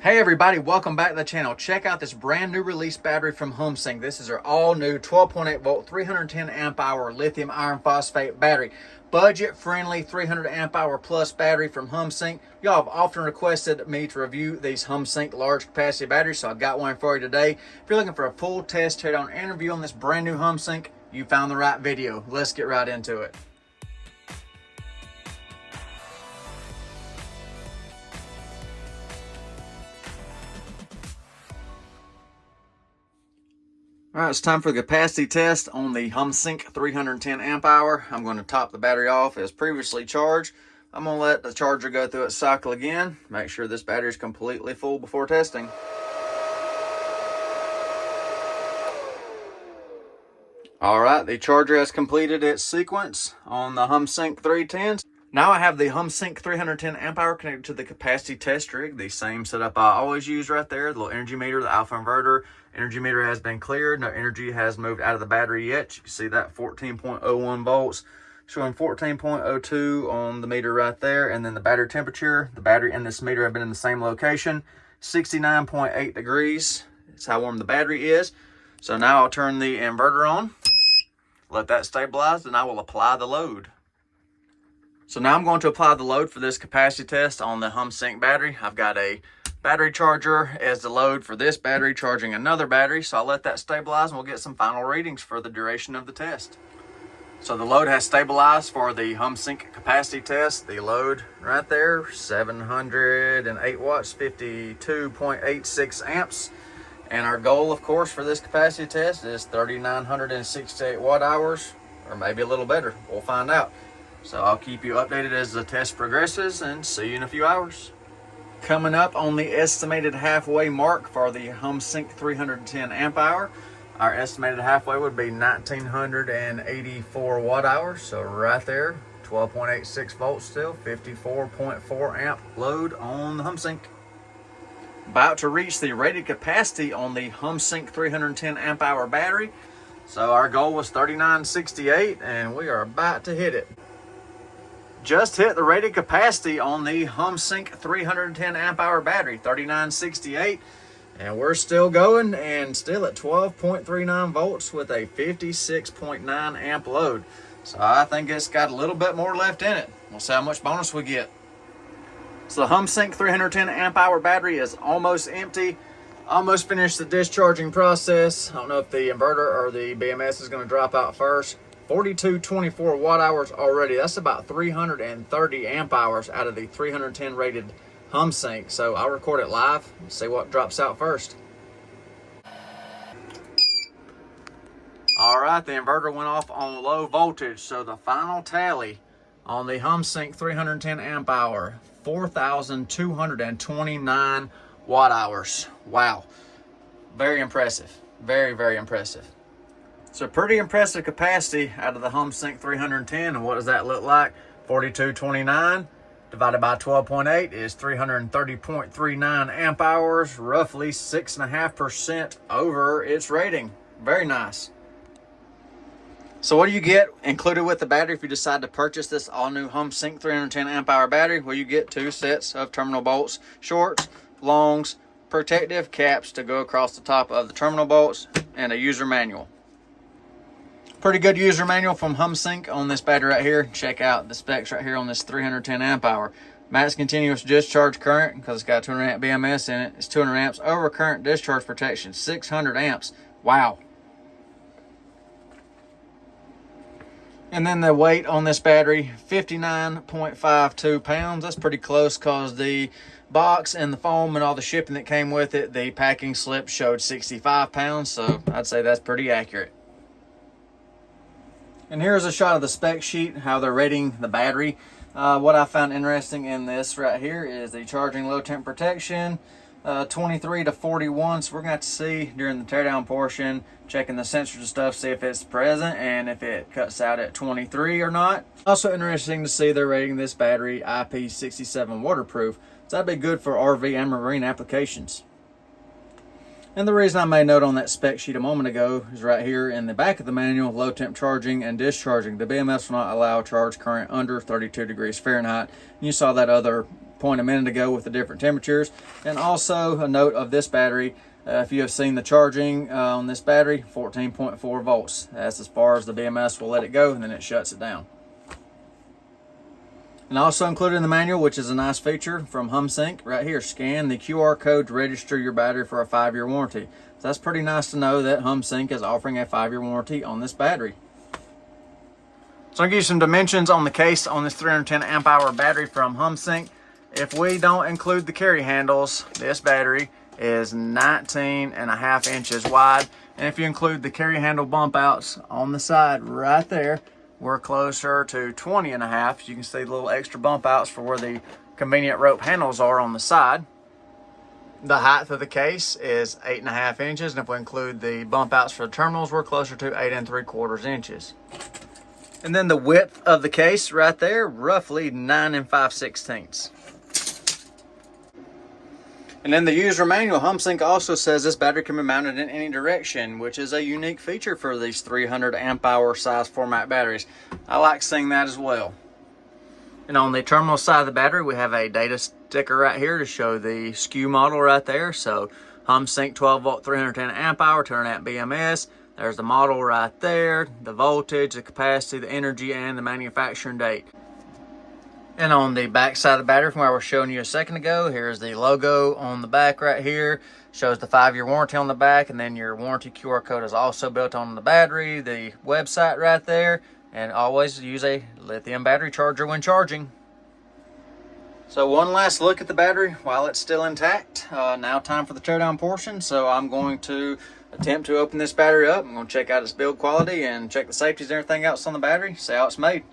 Hey everybody, welcome back to the channel. Check out this brand new release battery from HUMSIENK. This is our all new 12.8 volt 310 amp hour lithium iron phosphate battery. Budget friendly 300 amp hour plus battery from HUMSIENK. Y'all have often requested me to review these HUMSIENK large capacity batteries, so I got one for you today. If you're looking for a full test teardown and review on this brand new HUMSIENK, you found the right video. Let's get right into it. All right, it's time for the capacity test on the HUMSIENK 310 amp hour. I'm going to top the battery off as previously charged. I'm going to let the charger go through its cycle again. Make sure this battery is completely full before testing. All right, the charger has completed its sequence on the HUMSIENK 310s. Now I have the HUMSIENK 310 amp hour connected to the capacity test rig, the same setup I always use right there, the little energy meter, the alpha inverter. Energy meter has been cleared. No energy has moved out of the battery yet. You can see that 14.01 volts, showing 14.02 on the meter right there. And then the battery temperature, the battery and this meter have been in the same location, 69.8 degrees. That's how warm the battery is. So now I'll turn the inverter on, let that stabilize, and I will apply the load. So now I'm going to apply the load for this capacity test on the HUMSIENK battery. I've got a battery charger as the load for this battery charging another battery. So I'll let that stabilize and we'll get some final readings for the duration of the test. So the load has stabilized for the HUMSIENK capacity test. The load right there, 708 watts, 52.86 amps. And our goal, of course, for this capacity test is 3,968 watt hours, or maybe a little better. We'll find out. So I'll keep you updated as the test progresses and see you in a few hours. Coming up on the estimated halfway mark for the HUMSIENK 310 amp hour, our estimated halfway would be 1,984 watt hours. So right there, 12.86 volts still, 54.4 amp load on the HUMSIENK. About to reach the rated capacity on the HUMSIENK 310 amp hour battery. So our goal was 3,968 and we are about to hit it. Just hit the rated capacity on the HUMSIENK 310 amp hour battery, 3,968, and we're still going and still at 12.39 volts with a 56.9 amp load. So I think it's got a little bit more left in it. We'll see how much bonus we get. So the HUMSIENK 310 amp hour battery is almost empty. Almost finished the discharging process. I don't know if the inverter or the BMS is going to drop out first. 4224 watt hours already. That's about 330 amp hours out of the 310 rated HUMSIENK. So I'll record it live and see what drops out first. All right, the inverter went off on low voltage. So the final tally on the HUMSIENK 310 amp hour, 4,229 watt hours. Wow. Very impressive. Very, very impressive. So pretty impressive capacity out of the HUMSIENK 310. And what does that look like? 4229 divided by 12.8 is 330.39 amp hours, roughly 6.5% over its rating. Very nice. So what do you get included with the battery if you decide to purchase this all new HUMSIENK 310 amp hour battery? Well, you get 2 sets of terminal bolts, shorts, longs, protective caps to go across the top of the terminal bolts, and a user manual. Pretty good user manual from HUMSIENK on this battery right here. Check out the specs right here on this 310 amp hour. Max continuous discharge current, because it's got 200 amp BMS in it, it's 200 amps. Over current discharge protection, 600 amps. Wow. And then the weight on this battery, 59.52 pounds. That's pretty close because the box and the foam and all the shipping that came with it, the packing slip showed 65 pounds. So I'd say that's pretty accurate. And here's a shot of the spec sheet, how they're rating the battery. What I found interesting in this right here is the charging low temp protection, 23 to 41. So we're going to have to see during the teardown portion, checking the sensors and stuff, see if it's present and if it cuts out at 23 or not. Also interesting to see they're rating this battery IP67 waterproof. So that'd be good for RV and marine applications. And the reason I made note on that spec sheet a moment ago is right here in the back of the manual, low temp charging and discharging. The BMS will not allow charge current under 32 degrees Fahrenheit. And you saw that other point a minute ago with the different temperatures. And also a note of this battery, if you have seen the charging on this battery, 14.4 volts. That's as far as the BMS will let it go, and then it shuts it down. And also included in the manual, which is a nice feature from HUMSIENK, right here, scan the QR code to register your battery for a 5-year warranty. So that's pretty nice to know that HUMSIENK is offering a 5-year warranty on this battery. So I'll give you some dimensions on the case on this 310 amp hour battery from HUMSIENK. If we don't include the carry handles, this battery is 19.5 inches wide. And if you include the carry handle bump outs on the side right there, we're closer to 20.5. You can see the little extra bump outs for where the convenient rope handles are on the side. The height of the case is 8.5 inches, and if we include the bump outs for the terminals, we're closer to 8.75 inches. And then the width of the case right there, roughly 9 5/16. And in the user manual, HUMSIENK also says this battery can be mounted in any direction, which is a unique feature for these 300 amp hour size format batteries. I like seeing that as well. And on the terminal side of the battery, we have a data sticker right here to show the SKU model right there. So HUMSIENK 12V 310 amp hour, 200 amp BMS. There's the model right there, the voltage, the capacity, the energy, and the manufacturing date. And on the back side of the battery, from where I was showing you a second ago, here's the logo on the back right here. Shows the 5-year warranty on the back, and then your warranty QR code is also built on the battery, the website right there, and always use a lithium battery charger when charging. So one last look at the battery while it's still intact. Now time for the teardown portion. So I'm going to attempt to open this battery up. I'm going to check out its build quality and check the safeties and everything else on the battery, see how it's made.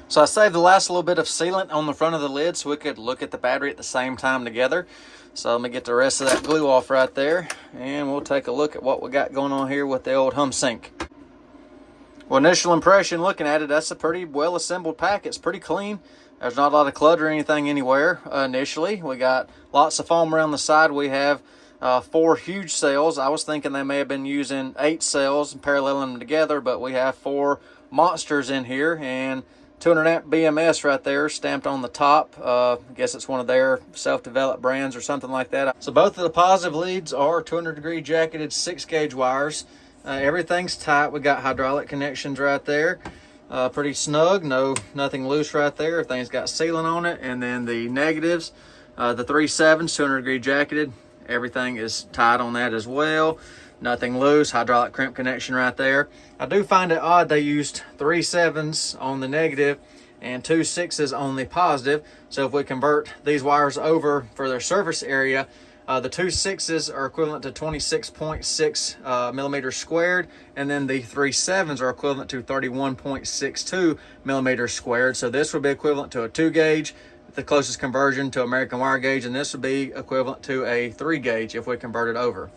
So I saved the last little bit of sealant on the front of the lid so we could look at the battery at the same time together. So let me get the rest of that glue off right there, and we'll take a look at what we got going on here with the old HUMSIENK. Well, initial impression looking at it, that's a pretty well assembled pack. It's pretty clean. There's not a lot of clutter or anything anywhere initially. We got lots of foam around the side. We have 4 huge cells. I was thinking they may have been using 8 cells and paralleling them together, but we have 4 monsters in here, and 200 amp BMS right there stamped on the top. I guess it's one of their self-developed brands or something like that. So both of the positive leads are 200-degree jacketed 6-gauge wires. Everything's tight. We got hydraulic connections right there. Pretty snug, nothing loose right there. Everything's got sealant on it. And then the negatives, the 3 7s, 200-degree jacketed. Everything is tight on that as well. Nothing loose, hydraulic crimp connection right there. I do find it odd they used 3 7s on the negative and 2 6s on the positive. So if we convert these wires over for their surface area, the 2 6s are equivalent to 26.6 millimeters squared, and then the 3 7s are equivalent to 31.62 millimeters squared. So this would be equivalent to a 2 gauge, the closest conversion to American wire gauge, and this would be equivalent to a 3 gauge if we convert it over.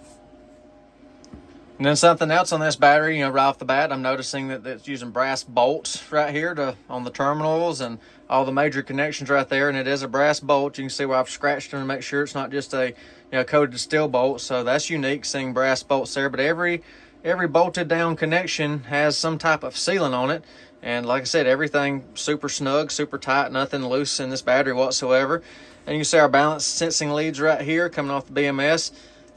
And then something else on this battery, right off the bat, I'm noticing that it's using brass bolts right here on the terminals and all the major connections right there. And it is a brass bolt. You can see where I've scratched them to make sure it's not just a coated steel bolt. So that's unique, seeing brass bolts there. But every bolted down connection has some type of sealant on it. And like I said, everything super snug, super tight, nothing loose in this battery whatsoever. And you can see our balance sensing leads right here coming off the BMS.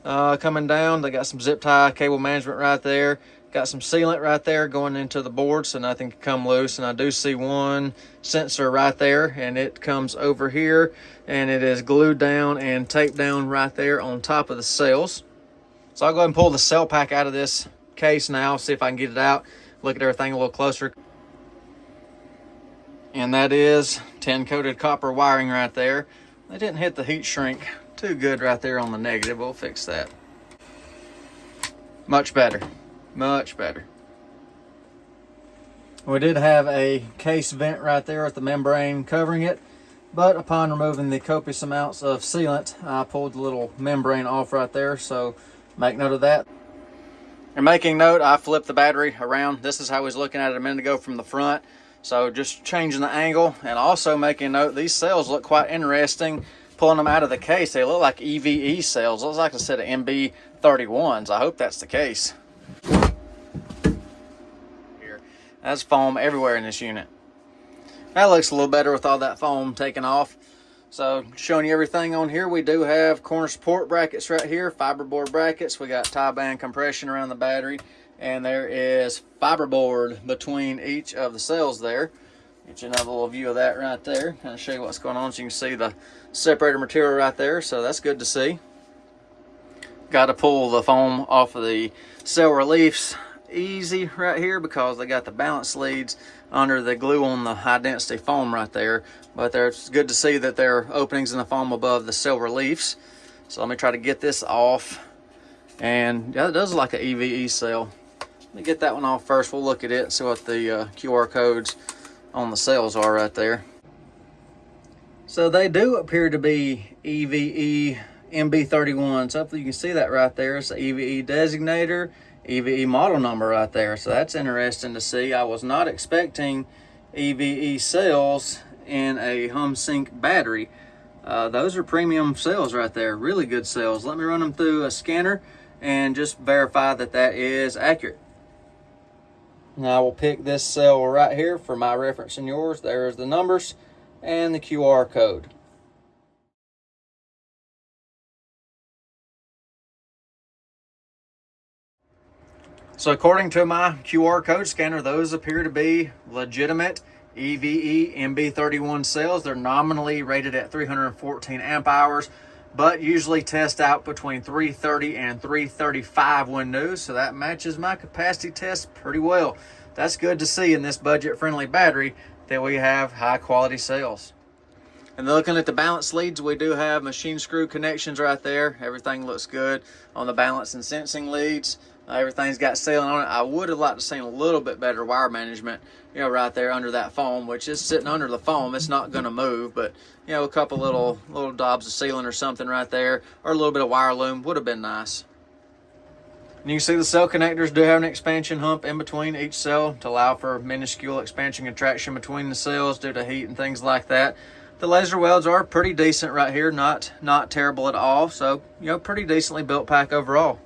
Coming down, they got some zip tie cable management right there. Got some sealant right there going into the board so nothing can come loose. And I do see one sensor right there, and it comes over here, and it is glued down and taped down right there on top of the cells. So I'll go ahead and pull the cell pack out of this case now, see if I can get it out, look at everything a little closer. And that is tin coated copper wiring right there. They didn't hit the heat shrink too good right there on the negative. We'll fix that. Much better, much better. We did have a case vent right there with the membrane covering it, but upon removing the copious amounts of sealant, I pulled the little membrane off right there, so make note of that. And making note, I flipped the battery around. This is how I was looking at it a minute ago from the front. So just changing the angle, and also making note, these cells look quite interesting. Pulling them out of the case, they look like EVE cells. Looks like a set of MB31s. I hope that's the case. Here, that's foam everywhere in this unit. That looks a little better with all that foam taken off. So showing you everything on here, we do have corner support brackets right here, fiberboard brackets. We got tie band compression around the battery, and there is fiberboard between each of the cells there. Get you another little view of that right there. Kind of show you what's going on so you can see the separator material right there. So that's good to see. Got to pull the foam off of the cell reliefs easy right here because they got the balance leads under the glue on the high density foam right there. But it's good to see that there are openings in the foam above the cell reliefs. So let me try to get this off. And yeah, it does look like an EVE cell. Let me get that one off first. We'll look at it and see what the QR codes on the cells are right there. So they do appear to be EVE MB31. So hopefully you can see that right there. It's the EVE designator, EVE model number right there. So that's interesting to see. I was not expecting EVE cells in a HUMSIENK battery. Those are premium cells right there. Really good cells. Let me run them through a scanner and just verify that that is accurate. Now I will pick this cell right here for my reference and yours. There's the numbers and the QR code. So according to my QR code scanner, those appear to be legitimate EVE MB31 cells. They're nominally rated at 314 amp hours, but usually test out between 330 and 335 when new. So that matches my capacity test pretty well. That's good to see in this budget-friendly battery that we have high-quality cells. And looking at the balance leads, we do have machine screw connections right there. Everything looks good on the balance and sensing leads. Everything's got sealing on it. I would have liked to see a little bit better wire management, you know, right there under that foam, which is sitting under the foam. It's not going to move, but you know, a couple little daubs of sealing or something right there, or a little bit of wire loom would have been nice. And you can see the cell connectors do have an expansion hump in between each cell to allow for minuscule expansion contraction between the cells due to heat and things like that. The laser welds are pretty decent right here, not terrible at all. So, you know, pretty decently built pack overall.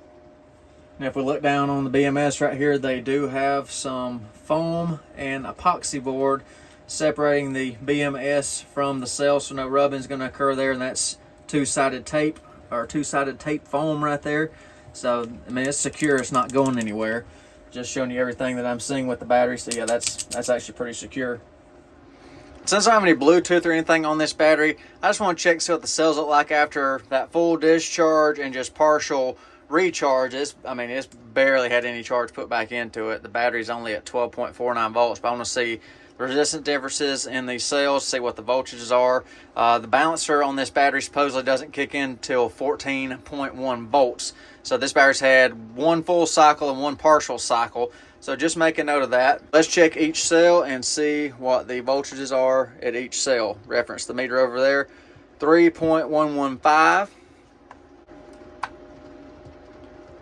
And if we look down on the BMS right here, they do have some foam and epoxy board separating the BMS from the cell, so no rubbing is going to occur there, and that's two-sided tape or two-sided tape foam right there. So, I mean, it's secure. It's not going anywhere. Just showing you everything that I'm seeing with the battery. So, yeah, that's actually pretty secure. Since I don't have any Bluetooth or anything on this battery, I just want to check see what the cells look like after that full discharge and just partial recharge. It's barely had any charge put back into it. The battery's only at 12.49 volts, but I want to see the resistance differences in these cells, see what the voltages are. The balancer on this battery supposedly doesn't kick in till 14.1 volts. So this battery's had one full cycle and one partial cycle. So just make a note of that. Let's check each cell and see what the voltages are at each cell. Reference the meter over there. 3.115.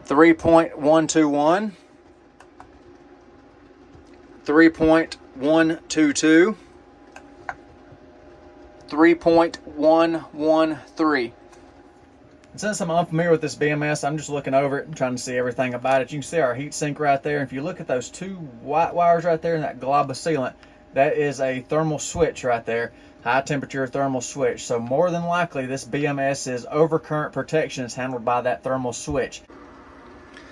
3.121. 3.122. 3.113. And since I'm unfamiliar with this BMS, I'm just looking over it and trying to see everything about it. You can see our heat sink right there. If you look at those two white wires right there and that glob of sealant, that is a thermal switch right there, high temperature thermal switch. So more than likely this BMS is overcurrent protection is handled by that thermal switch.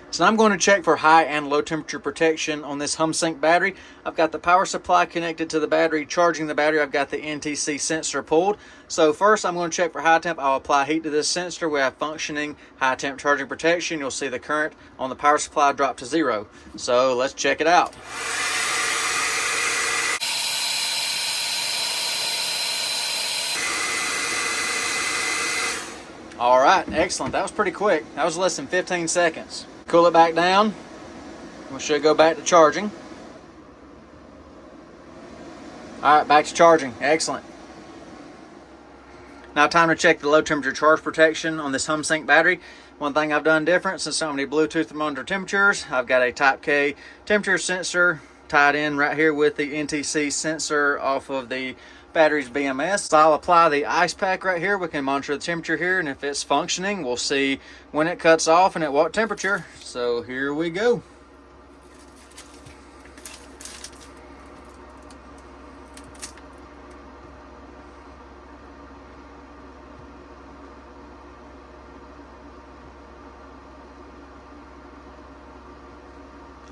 So I'm going to check for high and low temperature protection on this HUMSIENK battery. I've got the power supply connected to the battery, charging the battery. I've got the NTC sensor pulled. So first I'm going to check for high temp. I'll apply heat to this sensor. We have functioning high temp charging protection. You'll see the current on the power supply drop to 0. So let's check it out. All right, excellent. That was pretty quick. That was less than 15 seconds. Cool it back down. We should go back to charging. All right, back to charging. Excellent. Now time to check the low temperature charge protection on this HUMSIENK battery. One thing I've done different, since I don't have any Bluetooth thermometer temperatures, I've got a Type K temperature sensor tied in right here with the NTC sensor off of the battery's BMS. So I'll apply the ice pack right here. We can monitor the temperature here, and if it's functioning, we'll see when it cuts off and at what temperature. So here we go.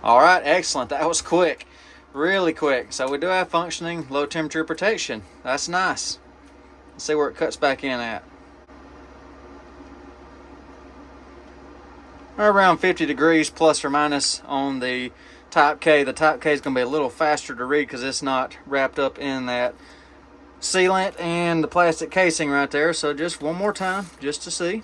All right, excellent. That was quick, really quick. So we do have functioning low temperature protection. That's nice. Let's see where it cuts back in at. Around 50 degrees plus or minus on the Type K. The Type K is going to be a little faster to read because it's not wrapped up in that sealant and the plastic casing right there. So just one more time, just to see.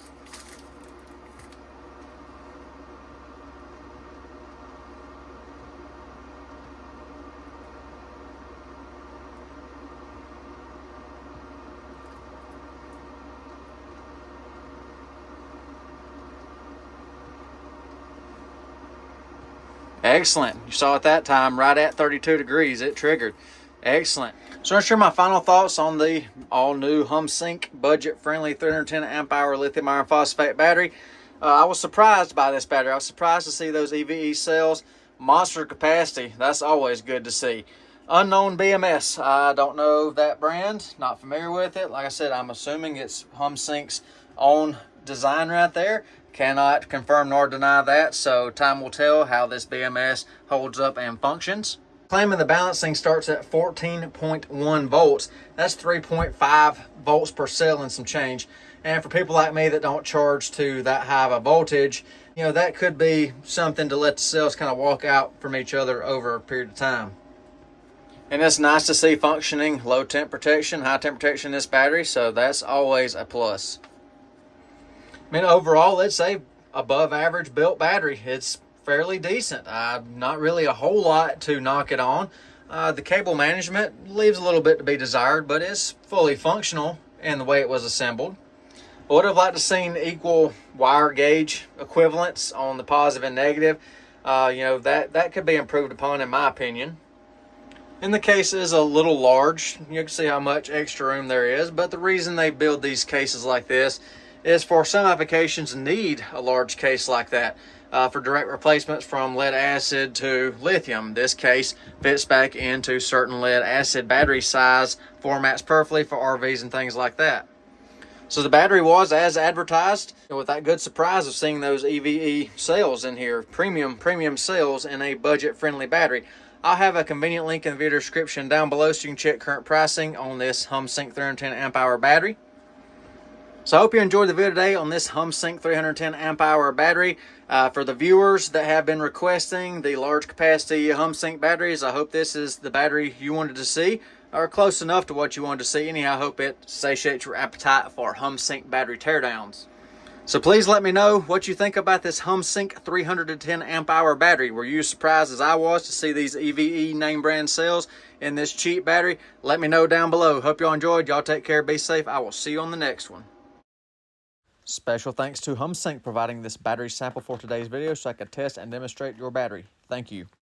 Excellent. You saw it that time, right at 32 degrees, it triggered. Excellent. So I'm share my final thoughts on the all-new HUMSIENK budget-friendly 310 amp hour lithium iron phosphate battery. I was surprised by this battery. I was surprised to see those EVE cells. Monster capacity. That's always good to see. Unknown BMS. I don't know that brand. Not familiar with it. Like I said, I'm assuming it's HUMSIENK's own design right there. Cannot confirm nor deny that, so time will tell how this BMS holds up and functions. Claiming the balancing starts at 14.1 volts. That's 3.5 volts per cell and some change. And for people like me that don't charge to that high of a voltage, you know, that could be something to let the cells kind of walk out from each other over a period of time. And it's nice to see functioning low temp protection, high temp protection in this battery, so that's always a plus. I mean, overall, it's a above average built battery. It's fairly decent. Not really a whole lot to knock it on. The cable management leaves a little bit to be desired, but it's fully functional in the way it was assembled. I would have liked to seen equal wire gauge equivalents on the positive and negative. You know, that could be improved upon in my opinion. And the case is a little large. You can see how much extra room there is, but the reason they build these cases like this is for some applications need a large case like that. For direct replacements from lead acid to lithium. This case fits back into certain lead acid battery size formats perfectly for RVs and things like that. So the battery was as advertised, with that good surprise of seeing those EVE cells in here, premium cells in a budget-friendly battery. I'll have a convenient link in the video description down below so you can check current pricing on this HUMSIENK 310 amp hour battery. So I hope you enjoyed the video today on this HUMSIENK 310 amp hour battery. For the viewers that have been requesting the large capacity HUMSIENK batteries, I hope this is the battery you wanted to see, or close enough to what you wanted to see. Anyhow, I hope it satiates your appetite for HUMSIENK battery teardowns. So please let me know what you think about this HUMSIENK 310 amp hour battery. Were you surprised as I was to see these EVE name brand cells in this cheap battery? Let me know down below. Hope y'all enjoyed. Y'all take care. Be safe. I will see you on the next one. Special thanks to HUMSIENK providing this battery sample for today's video so I could test and demonstrate your battery. Thank you.